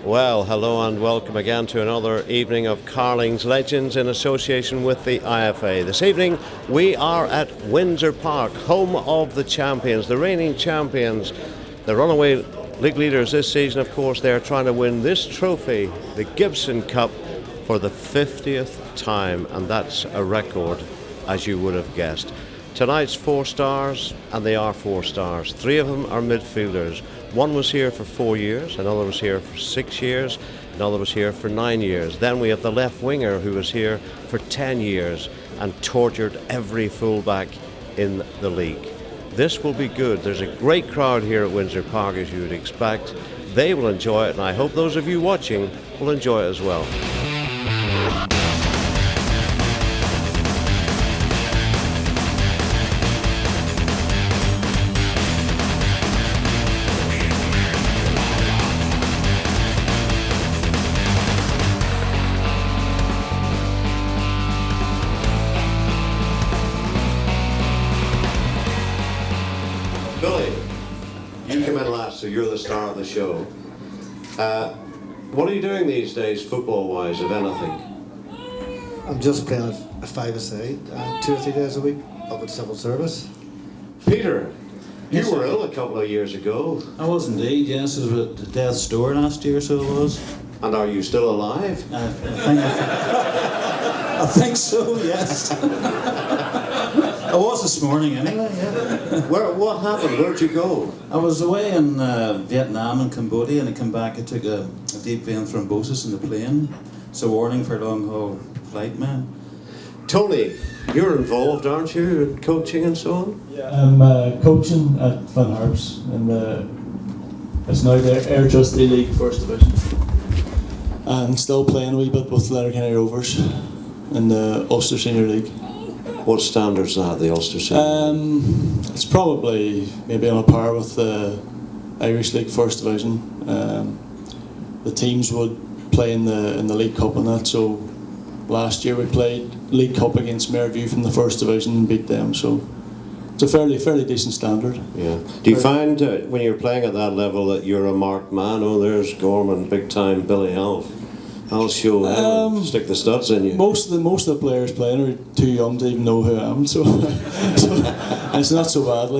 Well, hello and welcome again to another evening of Carling's Legends in association with the IFA. This evening we are at Windsor Park, home of the champions, the reigning champions, the runaway league leaders this season. Of course, they're trying to win this trophy, the Gibson Cup, for the 50th time, and that's a record, as you would have guessed. Tonight's 4 stars, and they are 4 stars. 3 of them are midfielders. One was here for 4 years, another was here for 6 years, another was here for 9 years. Then we have the left winger who was here for 10 years and tortured every fullback in the league. This will be good. There's a great crowd here at Windsor Park, as you would expect. They will enjoy it, and I hope those of you watching will enjoy it as well. Billy, you come in last, so you're the star of the show. What are you doing these days, football-wise, if anything? I'm just playing a five-a-side, 2 or 3 days a week, up at civil service. Peter, you Yes, were ill a couple of years ago. I was indeed, yes. I was at death's door last year, so it was. And are you still alive? I think so, yes. I was this morning anyway, yeah. What happened? Where'd you go? I was away in Vietnam and Cambodia, and I came back. I took a deep vein thrombosis in the plane. So warning for long-haul flight, man. Tony, you're involved, aren't you, in coaching and so on? Yeah, I'm coaching at Van Harps in it's now the Air Trustee League First Division. And still playing a wee bit with Letterkenny Rovers in the Ulster Senior League. What standards are the Ulster Senior? It's probably maybe on a par with the Irish League First Division. The teams would play in the League Cup and that, so last year we played League Cup against Mayorview from the First Division and beat them, so it's a fairly decent standard. Yeah. Do you find when you're playing at that level that you're a marked man? Oh, there's Gorman, big time Billy Alf. I'll show him, stick the studs in you. Most of the players playing are too young to even know who I am, so it's not so bad.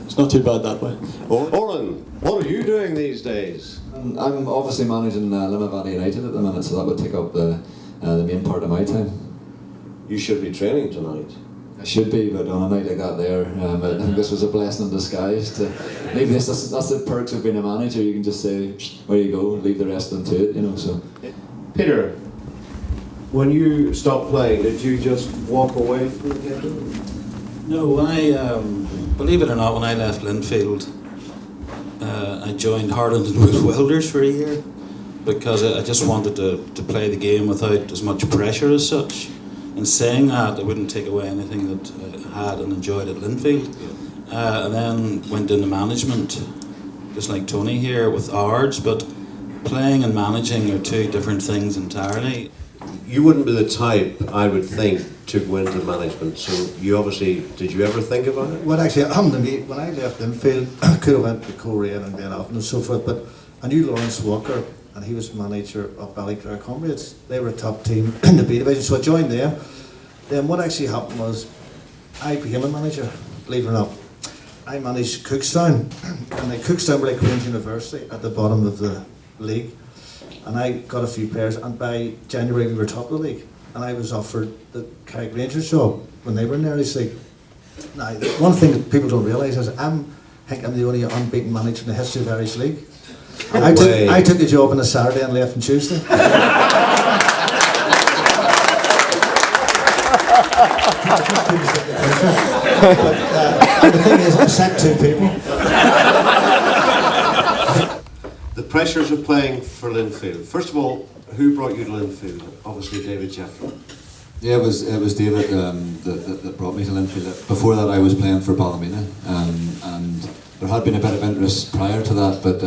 It's not too bad that way. Dornan, what are you doing these days? I'm obviously managing Limerick Valley United at the minute, so that would take up the main part of my time. You should be training tonight. I should be, but on a night like that there, I think this was a blessing in disguise to leave this. That's the perks of being a manager. You can just say, where you go, leave the rest of them to it, so. Peter, when you stopped playing, did you just walk away from the game? No, I believe it or not, when I left Linfield, I joined Harland and Wood Welders for a year because I just wanted to play the game without as much pressure as such. And saying that, I wouldn't take away anything that I had and enjoyed at Linfield. And then went into management, just like Tony here, with Ards, but playing and managing are 2 different things entirely. You wouldn't be the type, I would think, to go into management, so you obviously, did you ever think about it? Well, actually, happened to me when I left Linfield. I could have went to Korea and Glen Afton and so forth, but I knew Lawrence Walker, and he was manager of Ballyclare Comrades. They were a top team in the B division, so I joined them. Then what actually happened was, I became a manager, believe it or not. I managed Cookstown, and Cookstown were like Queen's University at the bottom of the league, and I got a few players, and by January we were top of the league, and I was offered the Carrick Rangers job when they were in the Irish League. Now, one thing that people don't realise is I think I'm the only unbeaten manager in the history of the Irish League. I took the job on a Saturday and left on Tuesday. And the thing is, I sent 2 people. The pressures of playing for Linfield. First of all, who brought you to Linfield? Obviously David Jeffrey. Yeah, it was David that brought me to Linfield. Before that, I was playing for Ballymena, and there had been a bit of interest prior to that, but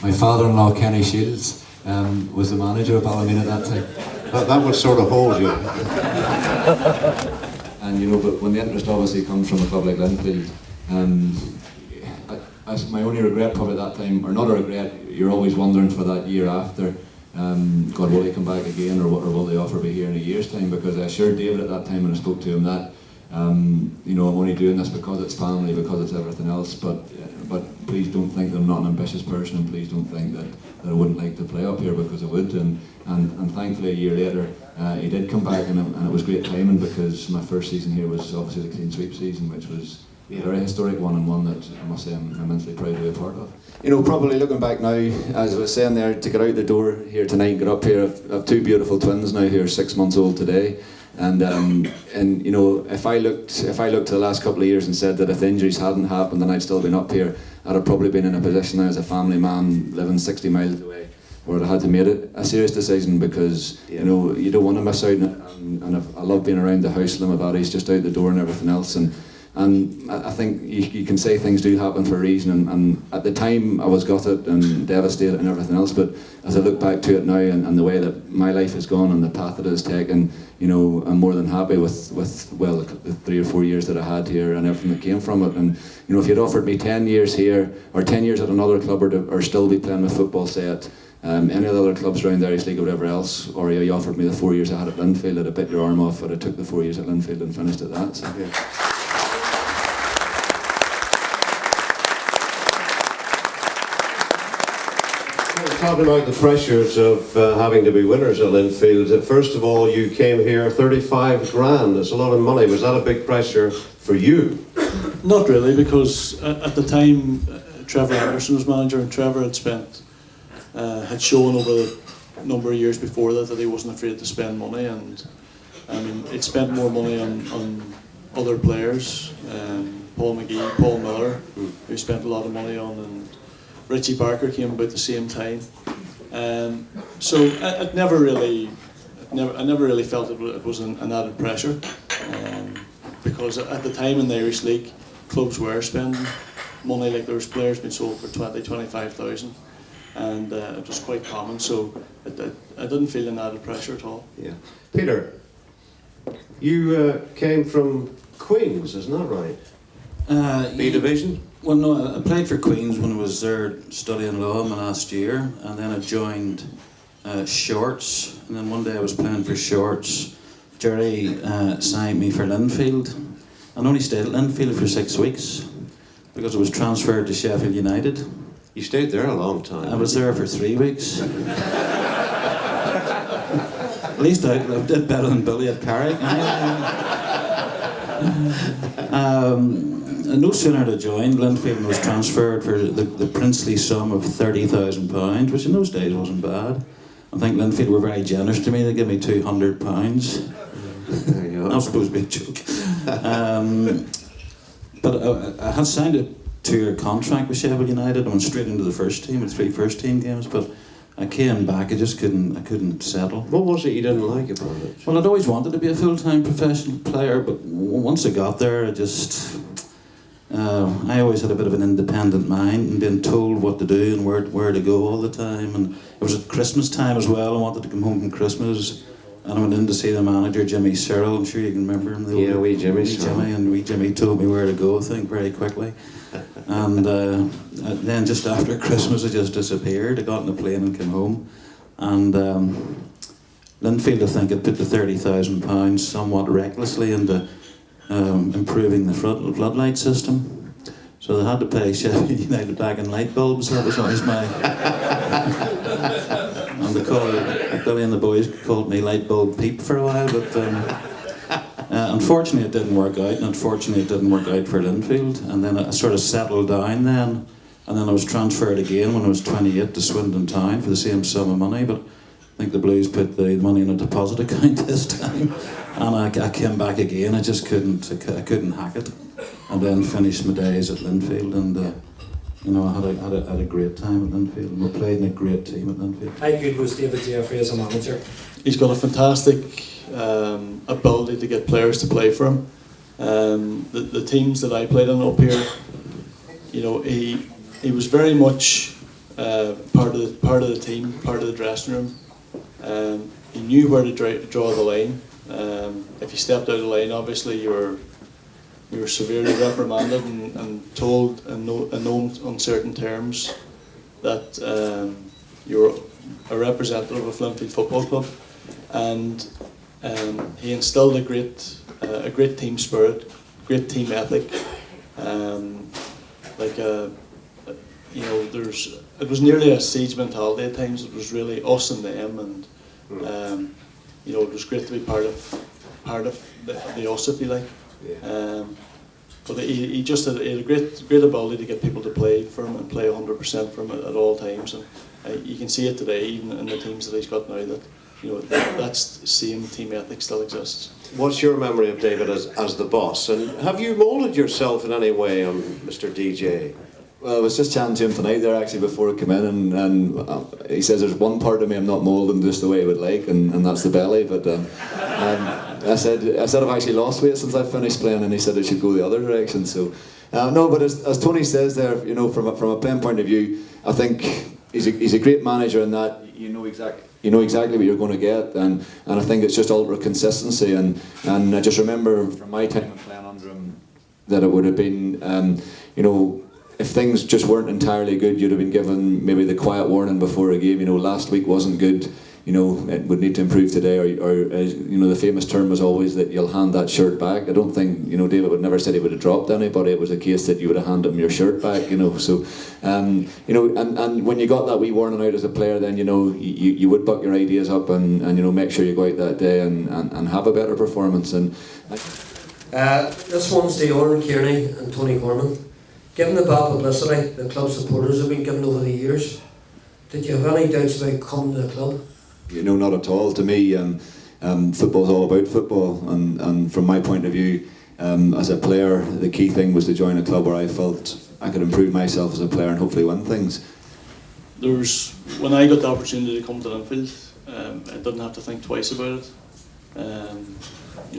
my father-in-law, Kenny Shields, was the manager of Ballymena at that time. That would sort of hold you. And but when the interest obviously comes from a club like Linfield, As my only regret probably at that time, or not a regret, you're always wondering for that year after, God, will he come back again, or will they offer me here in a year's time? Because I assured David at that time when I spoke to him that, you know, I'm only doing this because it's family, because it's everything else, but please don't think that I'm not an ambitious person, and please don't think that I wouldn't like to play up here, because I would. And thankfully a year later he did come back, and it was great timing, because my first season here was obviously the clean sweep season, which was a very historic one, and one that I must say I'm immensely proud to be a part of. You know, probably looking back now, as I was saying there, to get out the door here tonight and get up here, I've two beautiful twins now who are 6 months old today. And you know, if I looked to the last couple of years and said that if the injuries hadn't happened and I'd still been up here, I'd have probably been in a position now as a family man living 60 miles away, where I had to make it a serious decision, because you know, you don't want to miss out. And I love being around the house. Limavadi's just out the door and everything else. And I think you can say things do happen for a reason, and at the time I was gutted and devastated and everything else, but as I look back to it now and the way that my life has gone and the path that it has taken, you know, I'm more than happy with well, the 3 or 4 years that I had here and everything that came from it. And you know, if you'd offered me 10 years here, or 10 years at another club, or still be playing with football, say at any of the other clubs around the Irish League or whatever else, or you offered me the 4 years I had at Linfield, I'd have bit your arm off, but I took the 4 years at Linfield and finished at that. So, yeah. Talking about the pressures of having to be winners at Linfield, first of all, you came here 35 grand. It's a lot of money. Was that a big pressure for you? Not really, because at the time Trevor Anderson was manager, and Trevor had shown over the number of years before that he wasn't afraid to spend money, and I mean, he'd spent more money on other players, Paul McGee, Paul Miller, who spent a lot of money on, and Richie Barker came about the same time. So I never really felt it was an added pressure, because at the time in the Irish League, clubs were spending money. Like, there was players being sold for 20,000-25,000, and it was quite common. So I didn't feel an added pressure at all. Yeah, Peter, you came from Queen's, isn't that right? B division. Well, no, I played for Queen's when I was there studying law my last year, and then I joined Shorts, and then one day I was playing for Shorts. Jerry signed me for Linfield. I only stayed at Linfield for 6 weeks because I was transferred to Sheffield United. You stayed there a long time. I was there for 3 weeks. At least I did better than Billy at Carrick. No sooner had I joined Linfield and was transferred for the princely sum of £30,000, which in those days wasn't bad. I think Linfield were very generous to me. They gave me £200. There you go. That was supposed to be a joke. But I had signed a 2-year contract with Sheffield United. I went straight into the first team with 3 first team games, but I came back, I couldn't settle. What was it you didn't like about it? Well, I'd always wanted to be a full-time professional player, but once I got there, I always had a bit of an independent mind, and being told what to do and where to go all the time. And it was at Christmas time as well. I wanted to come home from Christmas, and I went in to see the manager, Jimmy Cyril. I'm sure you can remember him. Yeah, wee Jimmy Cyril. And wee Jimmy told me where to go, I think, very quickly. And then just after Christmas, I just disappeared. I got on a plane and came home. And Linfield, I think, had put the £30,000 somewhat recklessly into improving the floodlight system. So they had to pay Sheffield United back in light bulbs. That was always my... and Billy and the boys called me Light Bulb Peep for a while, but unfortunately it didn't work out, and unfortunately it didn't work out for Linfield. And then I sort of settled down then, and then I was transferred again when I was 28 to Swindon Town for the same sum of money, but I think the Blues put the money in a deposit account this time, and I came back again. I just couldn't hack it, and then finished my days at Linfield, and you know, I had a great time at Linfield, and we played in a great team at Linfield. How good was David Jeffrey as a manager? He's got a fantastic ability to get players to play for him. The teams that I played on up here, you know, he was very much part of the team, part of the dressing room. He knew where to draw the line. If you stepped out of the line, obviously you we were severely reprimanded and told in no uncertain terms that you're a representative of Linfield Football Club, and he instilled a great team spirit, great team ethic. It was nearly a siege mentality at times. It was really us and them, and it was great to be part of the us, if you like. Yeah. But he just had a great ability to get people to play for him and play 100% for him at all times, and you can see it today, even in the teams that he's got now, that that same team ethic still exists. What's your memory of David as the boss, and have you moulded yourself in any way, Mr. DJ? Well, I was just chatting to him tonight there actually before I came in, and he says there's one part of me I'm not moulding just the way I would like, and that's the belly. But I said I've actually lost weight since I finished playing, and he said I should go the other direction. So no, but as Tony says there, from a playing point of view, I think he's a great manager in that you know exactly what you're going to get, and I think it's just ultra consistency, and I just remember from my time playing under him that it would have been if things just weren't entirely good, you'd have been given maybe the quiet warning before a game. Last week wasn't good. It would need to improve today. Or the famous term was always that you'll hand that shirt back. I don't think David would never said he would have dropped anybody. It was a case that you would have handed him your shirt back. So and when you got that wee warning out as a player, then you would buck your ideas up and make sure you go out that day and have a better performance. And this one's to Orrin Kearney and Tony Gorman. Given the bad publicity the club supporters have been given over the years, did you have any doubts about coming to the club? Not at all. To me, football's all about football, and from my point of view, as a player, the key thing was to join a club where I felt I could improve myself as a player and hopefully win things. When I got the opportunity to come to Linfield, I didn't have to think twice about it.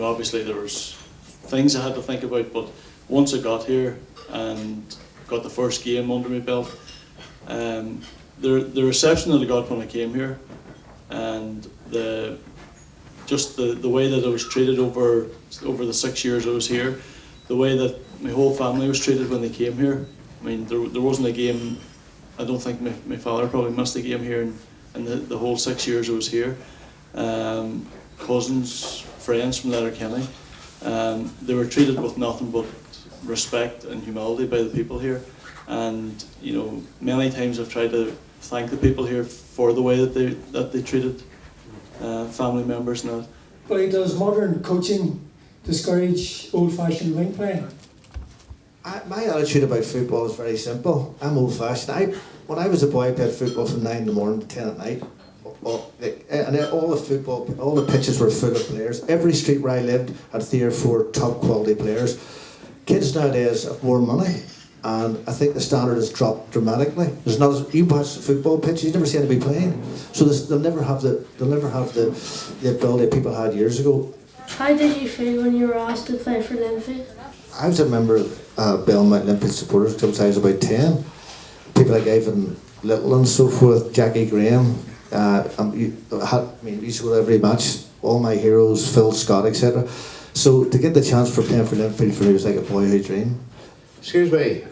Obviously there was things I had to think about, but once I got here and got the first game under my belt, the reception that I got when I came here, and the way that I was treated over the 6 years I was here, the way that my whole family was treated when they came here. I mean, there wasn't a game. I don't think my father probably missed a game here in the whole 6 years I was here. Cousins, friends from Letterkenny, they were treated with nothing but respect and humility by the people here, and many times I've tried to thank the people here for the way that they treated family members and that. But does modern coaching discourage old-fashioned wing play? My attitude about football is very simple. I'm old-fashioned. When I was a boy, I played football from 9 in the morning to 10 at night. And all the pitches were full of players. Every street where I lived had 3 or 4 top quality players. Kids nowadays have more money, and I think the standard has dropped dramatically. You watch the football pitch, you never see anybody playing. So they'll never have the ability people had years ago. How did you feel when you were asked to play for Linfield? I was a member of Belmont Linfield Supporters Club since I was about 10. People like Ivan Little and so forth, Jackie Graham. We used to go to every match. All my heroes, Phil Scott, etc. So to get the chance for playing for Linfield for me was like a boyhood dream. Excuse me.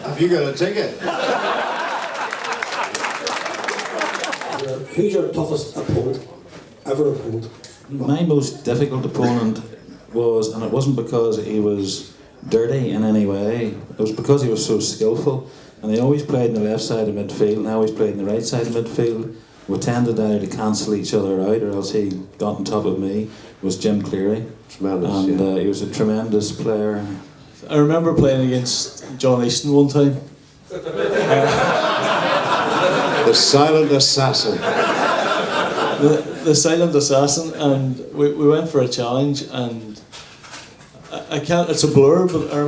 Have you got a ticket? Who's your toughest opponent ever opponent? My most difficult opponent was, and it wasn't because he was dirty in any way, it was because he was so skillful, and he always played in the left side of midfield and I always played in the right side of midfield. We tended either to cancel each other out or else he got on top of me. It was Jim Cleary. Tremendous, and yeah. He was a tremendous player. I remember playing against John Easton one time. The silent assassin. The silent assassin, and we went for a challenge, and I can't. It's a blur, but I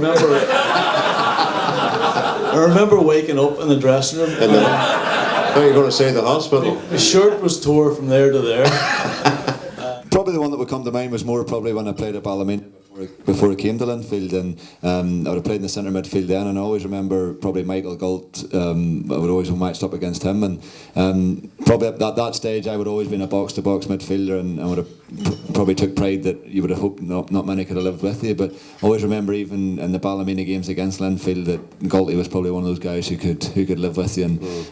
remember waking up in the dressing room. How are you going to say the hospital? My shirt was tore from there to there. Probably the one that would come to mind was more probably when I played at Ballymena before before I came to Linfield, and I would have played in the centre midfield then, and I always remember probably Michael Galt. I would always have matched up against him, and probably at that stage I would have always been a box-to-box midfielder, and I would have probably took pride that you would have hoped not many could have lived with you. But I always remember even in the Ballymena games against Linfield that Galty was probably one of those guys who could live with you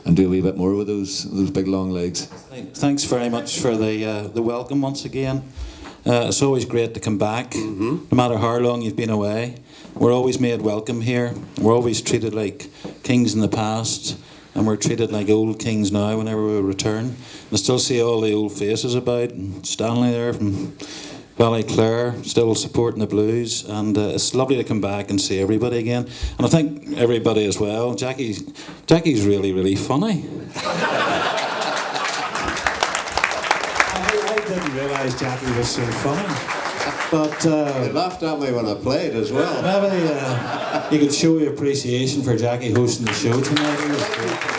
and do a wee bit more with those big long legs. Thanks very much for the welcome once again. It's always great to come back, no matter how long you've been away. We're always made welcome here. We're always treated like kings in the past, and we're treated like old kings now whenever we return. And I still see all the old faces about, and Stanley there from Ballyclare, still supporting the Blues, and it's lovely to come back and see everybody again. And I think everybody as well. Jackie's really, really funny. I didn't realise Jackie was so funny. But They laughed at me when I played as well. Maybe you could show your appreciation for Jackie hosting the show tonight.